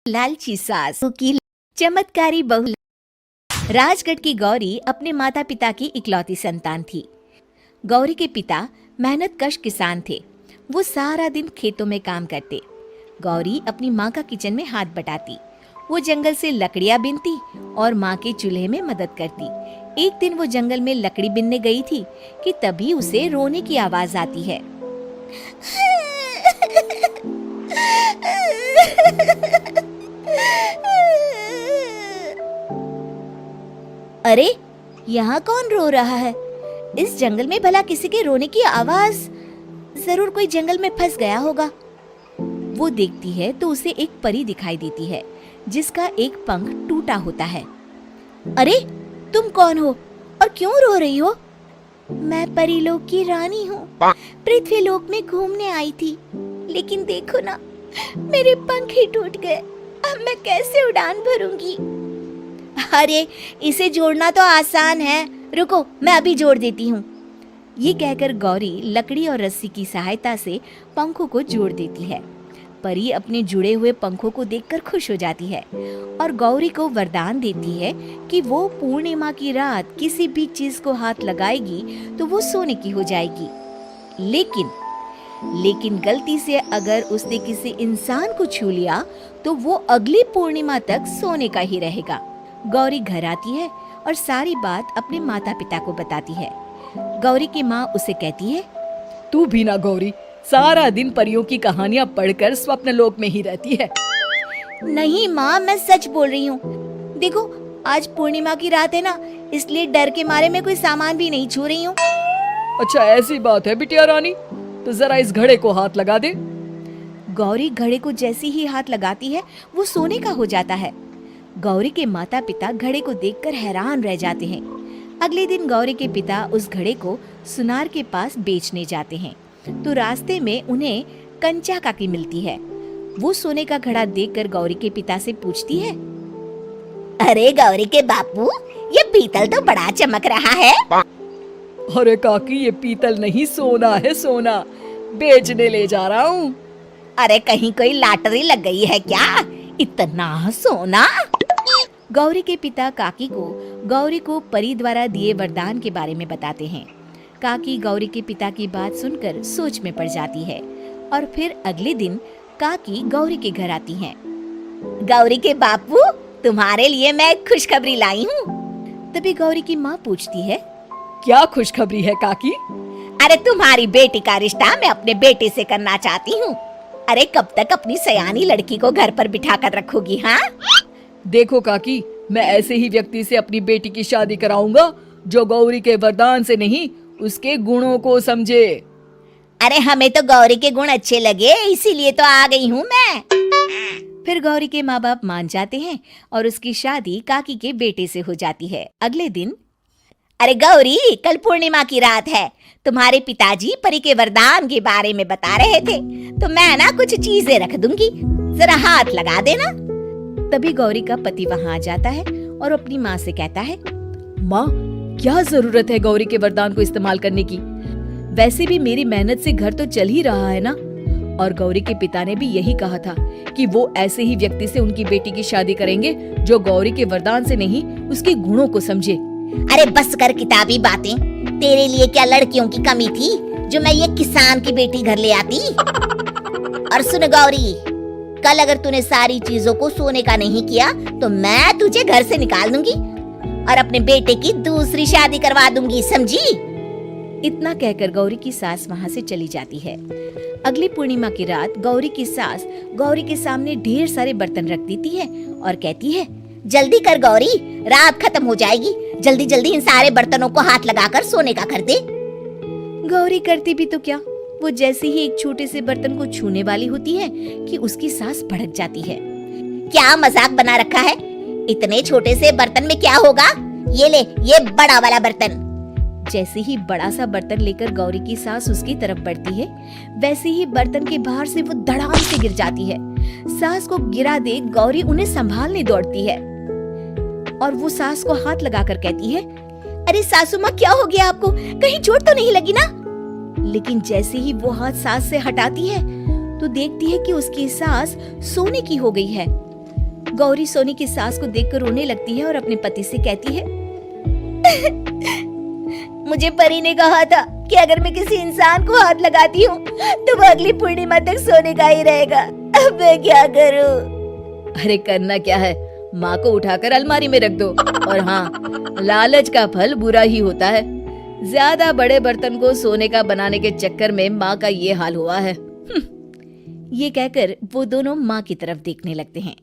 लालची सास की चमत्कारी बहू। राजगढ़ की गौरी अपने माता पिता की इकलौती संतान थी। गौरी के पिता मेहनतकश किसान थे। वो सारा दिन खेतों में काम करते। गौरी अपनी माँ का किचन में हाथ बटाती। वो जंगल से लकड़ियाँ बीनती और माँ के चूल्हे में मदद करती। एक दिन वो जंगल में लकड़ी बीनने गई थी कि तभी उसे रोने की आवाज आती है। अरे, यहाँ कौन रो रहा है? इस जंगल में भला किसी के रोने की आवाज? जरूर कोई जंगल में फंस गया होगा। वो देखती है तो उसे एक परी दिखाई देती है जिसका एक पंख टूटा होता है। अरे, तुम कौन हो और क्यों रो रही हो? मैं परीलोक की रानी हूँ। पृथ्वीलोक में घूमने आई थी, लेकिन देखो ना, मेरे पंख ही टूट गए। अब मैं कैसे उड़ान भरूंगी? अरे, इसे जोड़ना तो आसान है। रुको, मैं अभी जोड़ देती हूँ। ये कहकर गौरी लकड़ी और रस्सी की सहायता से पंखों को जोड़ देती है। परी अपने जुड़े हुए पंखों को देखकर खुश हो जाती है और गौरी को वरदान देती है कि वो पूर्णिमा की रात किसी भी चीज को हाथ लगाएगी तो वो सोने की हो जाएगी। लेकिन गलती से अगर उसने किसी इंसान को छू लिया तो वो अगली पूर्णिमा तक सोने का ही रहेगा। गौरी घर आती है और सारी बात अपने माता पिता को बताती है। गौरी की माँ उसे कहती है, तू भी ना गौरी, सारा दिन परियों की कहानियाँ पढ़कर स्वप्न लोक में ही रहती है। नहीं माँ, मैं सच बोल रही हूँ। देखो, आज पूर्णिमा की रात है ना, इसलिए डर के मारे मैं कोई सामान भी नहीं छू रही हूँ। अच्छा, ऐसी बात है बिटिया रानी, तो जरा इस घड़े को हाथ लगा दे। गौरी घड़े को जैसे ही हाथ लगाती है वो सोने का हो जाता है। गौरी के माता पिता घड़े को देखकर हैरान रह जाते हैं। अगले दिन गौरी के पिता उस घड़े को सुनार के पास बेचने जाते हैं तो रास्ते में उन्हें कंचा काकी मिलती है। वो सोने का घड़ा देखकर गौरी के पिता से पूछती है, अरे गौरी के बापू, ये पीतल तो बड़ा चमक रहा है। अरे काकी, ये पीतल नहीं, सोना है, सोना। बेचने ले जा रहा हूँ। अरे, कहीं कोई लॉटरी लग गई है क्या? इतना सोना? गौरी के पिता काकी को गौरी को परी द्वारा दिए वरदान के बारे में बताते हैं। काकी गौरी के पिता की बात सुनकर सोच में पड़ जाती है और फिर अगले दिन काकी गौरी के घर आती हैं। गौरी के बापू, तुम्हारे लिए मैं एक खुशखबरी लाई हूँ। तभी गौरी की माँ पूछती है, क्या खुशखबरी है काकी? अरे, तुम्हारी बेटी का रिश्ता मैं अपने बेटे से करना चाहती हूँ। अरे, कब तक अपनी सयानी लड़की को घर पर बिठा कर रखोगी? हाँ, देखो काकी, मैं ऐसे ही व्यक्ति से अपनी बेटी की शादी कराऊंगा जो गौरी के वरदान से नहीं, उसके गुणों को समझे। अरे, हमें तो गौरी के गुण अच्छे लगे, इसीलिए तो आ गई हूँ मैं। फिर गौरी के माँ बाप मान जाते हैं और उसकी शादी काकी के बेटे से हो जाती है। अगले दिन, अरे गौरी, कल पूर्णिमा की रात है। तुम्हारे पिताजी परी के वरदान के बारे में बता रहे थे, तो मैं ना कुछ चीजें रख दूंगी, जरा हाथ लगा देना। तभी गौरी का पति वहाँ आ जाता है और अपनी माँ से कहता है, माँ, क्या जरूरत है गौरी के वरदान को इस्तेमाल करने की? वैसे भी मेरी मेहनत से घर तो चल ही रहा है ना। और गौरी के पिता ने भी यही कहा था कि वो ऐसे ही व्यक्ति से उनकी बेटी की शादी करेंगे जो गौरी के वरदान से नहीं, उसके गुणों को समझे। अरे बस कर किताबी बातें। तेरे लिए क्या लड़कियों की कमी थी जो मैं ये किसान की बेटी घर ले आती? और सुन गौरी, कल अगर तूने सारी चीजों को सोने का नहीं किया तो मैं तुझे घर से निकाल दूंगी और अपने बेटे की दूसरी शादी करवा दूंगी, समझी? इतना कहकर गौरी की सास वहाँ से चली जाती है। अगली पूर्णिमा की रात गौरी की सास गौरी के सामने ढेर सारे बर्तन रख देती है और कहती है, जल्दी कर गौरी, रात खत्म हो जाएगी। जल्दी जल्दी इन सारे बर्तनों को हाथ लगाकर सोने का कर दे। गौरी करती भी तो क्या, वो जैसे ही एक छोटे से बर्तन को छूने वाली होती है कि उसकी सास भड़क जाती है। क्या मजाक बना रखा है? इतने छोटे से बर्तन में क्या होगा? ये ले, ये बड़ा वाला बर्तन। जैसे ही बड़ा सा बर्तन लेकर गौरी की सास उसकी तरफ बढ़ती है, वैसे ही बर्तन के बाहर से वो धड़ाम से गिर जाती है। सास को गिरा देख गौरी उन्हें संभालने दौड़ती है और वो सास को हाथ लगाकर कहती है, अरे सासू माँ, क्या हो गया आपको? कहीं चोट तो नहीं लगी ना? लेकिन जैसे ही वो हाथ सास से हटाती है तो देखती है कि उसकी सास सोने की हो गई है। गौरी सोनी की सास को देखकर रोने लगती है और अपने पति से कहती है, मुझे परी ने कहा था कि अगर मैं किसी इंसान को हाथ लगाती हूँ तो वो अगली पूर्णिमा तक सोने का ही रहेगा। अब मैं क्या करूँ? अरे करना क्या है, माँ को उठाकर अलमारी में रख दो। और हाँ, लालच का फल बुरा ही होता है। ज्यादा बड़े बर्तन को सोने का बनाने के चक्कर में माँ का ये हाल हुआ है। ये कहकर वो दोनों माँ की तरफ देखने लगते हैं।